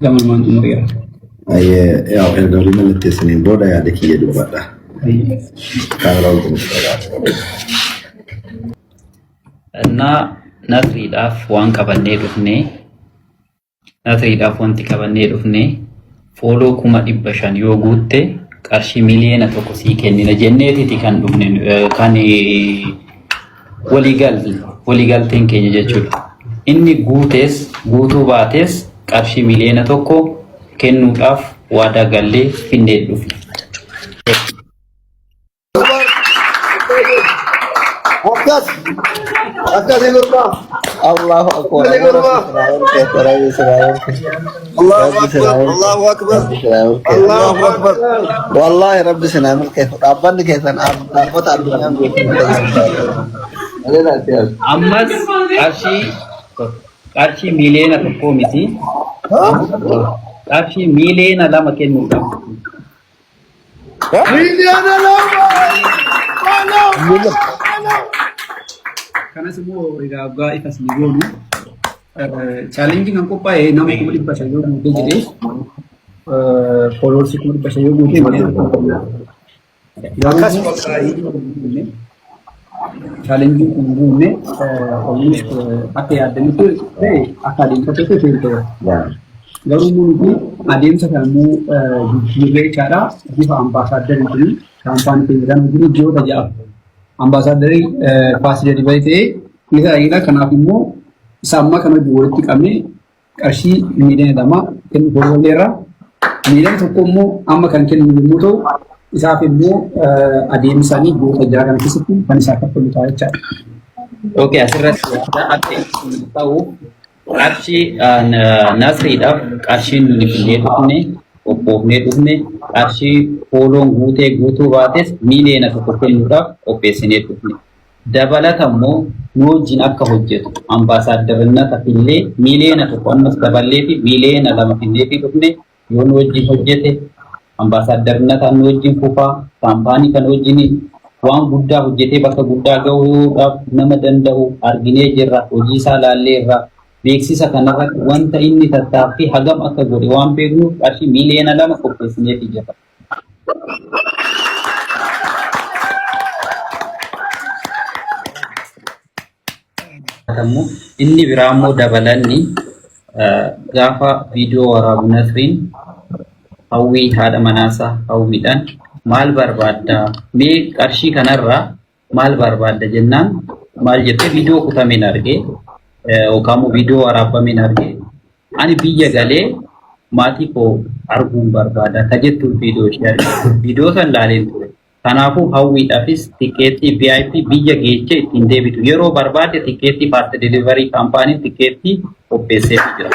Zaman man umriya. ያው ኤርጋሊ መልእክት ስኔ ቦዳ ያደክ ይየዱባዳ ካራው እና ነትሪዳፍ ዋን ቀበኔ ዱፍኔ ነትሪዳፍ ወንቲ ቀበኔ ዱፍኔ ፎሎ ኩማ ዲበሻን ዮ ጉቴ ቀርሺ ሚሊየና ቶኮ ሲከኒነ ጀኔቲቲ ካን ዱፍኔ ካን ወሊጋል ቴንኬ ጀቹ ኢኒ ጉቴስ ጉቱ ባቴስ ቀርሺ ሚሊየና ቶኮ kennuudhaaf waadaa gallee finnee dhufi. Allahu akbar. Allahu akbar. Allahu akbar. Wallahi Rabbi senamil kayf. Abban kayfan abbat adunya. Ammas qarshi miliyoona tokko miti. Qarshi miliyoona lama kennuudhaaf. Miliyoona lama. Kanas immoo egaa abbaa ifas ni goonu. Challenge kan qophaa'e nama 100 yoo guutee jedhee followers 100 yoo guutee challenge kun guune almost akka yaadanitti ta'e akka adeemsatti ta'e garuu nuti adeemsa kanammoo jijjiirree chaadhaa bifa ambaasaaddarii fi kaampaanii fayyadamu jiru ji'oota ja'a. Ambaasaaddarii faasilee baay'ee isa ayina kanaaf immoo isa amma kana walitti qabnee qarshii miliyoona 2 kennu boorolleerra miliyoona tokko immoo amma kan kennu yommuu ta'u isaaf immoo adeemsanii goota jira kana keessatti kan isaa kaffalu ta'a jechaadha. Okay, asirratti ta'u qarshii nasriidhaaf qarshiin nuti finnee dhufne qophoofnee dhufne qarshii fooloon guutuu baates miliyoona tokko kennuudhaaf qopheessinee dhufne. Dabalata immoo nu wajjin akka hojjetu ambaasaaddarannata fillee miliyoona tokko ammas daballee fi miliyoona 2 finnee dhufne yoo nu wajjin hojjete ambaasaaddarannata nu wajjin fufaa kaampaanii kan wajjin waan guddaa hojjetee bakka guddaa gahuudhaaf nama danda'u arginee jirra hojii isaa laalleerra. Beeksisa kanarratti wanta inni tattaaffii hagam akka godhe waan beeknuuf qarshii miliyoona 2 qopheessinee jira. Inni biraa immoo dabalanni gaafa viidiyoo waraabu Nasriin hawwii haadha manaasaa hawwiidhaan maal barbaadda mee qarshii kanarraa maal barbaadda jennaan maal jettee viidiyoo kutameen argee Okamu video waraabameen argee ani biyya galee maatii koo arguun barbaada tajettu video ishee argee video san laaleen ture kanaafuu hawwiidhaafis tikeettii VIP biyya geeche ittiin deebitu yeroo barbaade tikeettii fast delivery kaampaanii tikeettii qopheessee jira.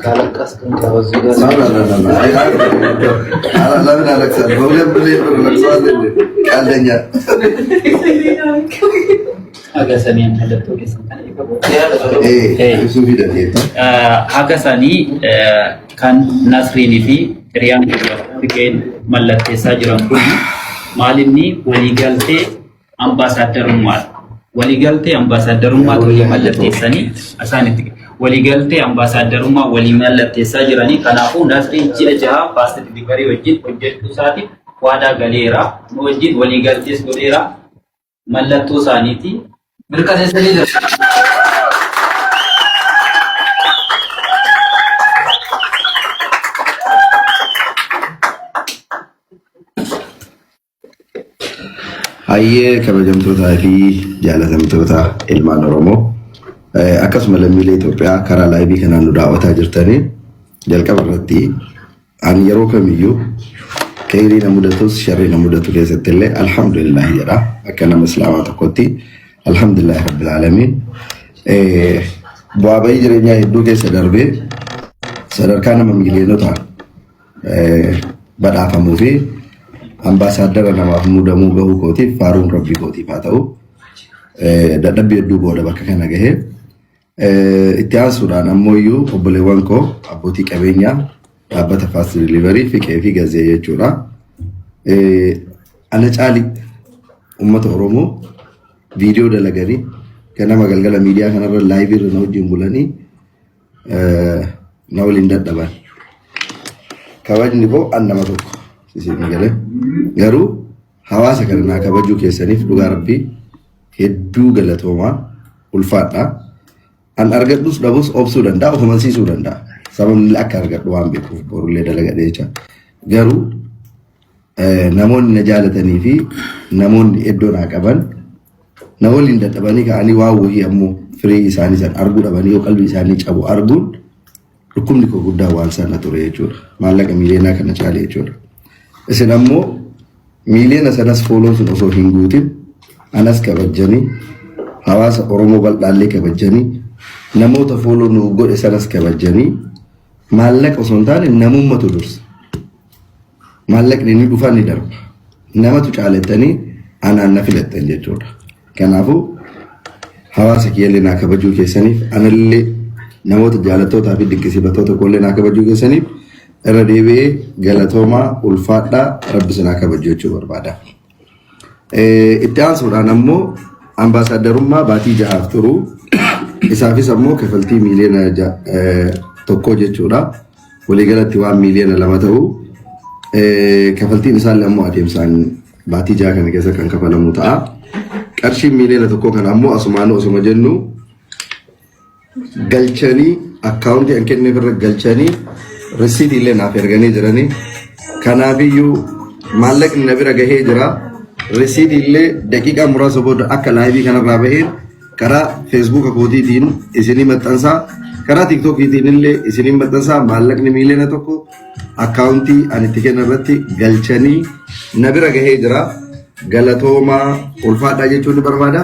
Kalakas kan jawazida. لا من ألكسان بقول بلي ألكسان قال دنيا Aga sanii mallattoo keessan يسوي ده كده aga sanii kan Nasriinii fi Riyaan Fiqeen mallatteessaa jiran kun maalinni waliigaltee ambaasaaddarummaa walii mallatteessanii isaanitti waliigaltee ambaasaaddarummaa walii mallatteessaa jiranii kanaafuu Nasriin ji'a 6 fast delivery wajjin hojjechuu isaatiif waadaa galeera nu wajjin waliigaltees godheera mallattoo isaaniiti mirkaneessanii jira. Hayyee kabajamtootaa fi jaalatamtoota ilmaan Oromoo akkasuma lammiilee Itoophiyaa karaa laayivii kanaan nu daawwataa jirtanii jalqaba irratti ani yeroo kamiyyuu khayrii na mudatus sharrii na mudatu keessatti illee alhamdulillah jedha akka nama islaamaa tokkotti alhamdulillah rabbil aalamiin bu'aa bayii jireenyaa hedduu keessa darbee sadarkaa nama miliyoonota badhaafamuu fi ambaasaadara namaaf mudamuu gahuu kootiif faaruun rabbii kootiif haa ta'u dadhabbii hedduu booda bakka kana gahee itti aansuudhaan ammoo obboleewwan koo abbootii qabeenyaa dhaabbata fast delivery Fiqee fi Gazee jechuudha. Ana caali uummata Oromoo viidiyoo dalaganii ganama galgala miidiyaa kanarra laayivii irra na wajjin bulanii na waliin dadhaban. Kabajni koo an nama tokko isin galee garuu hawaasa kana naa kabajuu keessaniif dhugaa rabbii hedduu galatoomaa ulfaadha. An argadhus dhabus obsuu danda'a ofumansiisuu danda'a. Sababni akka argadhu waan beekuuf borullee dalagadhee jecha. Garuu namoonni na jaalatanii fi namoonni iddoo naa qaban na waliin dadhabanii ka'anii waan wayii ammoo firii isaanii san arguu dhabanii yoo qalbii isaanii cabu arguun dhukkubni koo guddaa waan sana ture jechuudha. Maallaqa miiliyoonaa kana caale jechuudha. Isin ammoo miiliyoona sanas fooloon sun osoo hin guutin anas kabajanii hawaasa Oromoo bal'aallee kabajanii namoota fooloo nu godhe sanas kabajanii maallaqa osoo hin taane namummatu dursa. Maallaqni ni dhufa ni darba. Namatu caalettanii anaan na filattan jechuudha. Kanaafuu hawaasa kiyyaallee naa kabajuu keessaniif anallee namoota jaalatootaa fi dinqisiifattoota koollee naa kabajuu keessaniif irra deebi'ee galatoomaa ulfaadhaa rabbi sinaa kabajuu jechuu barbaada. Itti aansuudhaan ammoo ambaasaaddarummaa baatii 6 turuu isaafis ammoo kafaltii miiliyoona 1 jechuudha. Waliigalatti waan miiliyoona 2 ta'uu kafaltiin isaallee ammoo adeemsaan baatii 6 kana keessa kan kafalamu ta'a. Qarshii miiliyoona 1 kana ammoo asumaanuu osuma jennu galchanii akkaawuntii an kenneef irra galchanii risiitii illee naaf erganii jiranii. Kanaafiyyuu maallaqni na bira gahee jira. Risiitii illee daqiiqaa muraasa booda akka laayivii kanarraa baheen karaa feesbuuka kootiitiin isinii maxxansaa karaa tiiktookiitiin illee isinii maxxansaa maallaqni miiliyoona 1 akkaawuntii ani itti kenna irratti galchanii na bira gahee jira. Galatoomaa ulfaadhaa jechuun ni barbaada.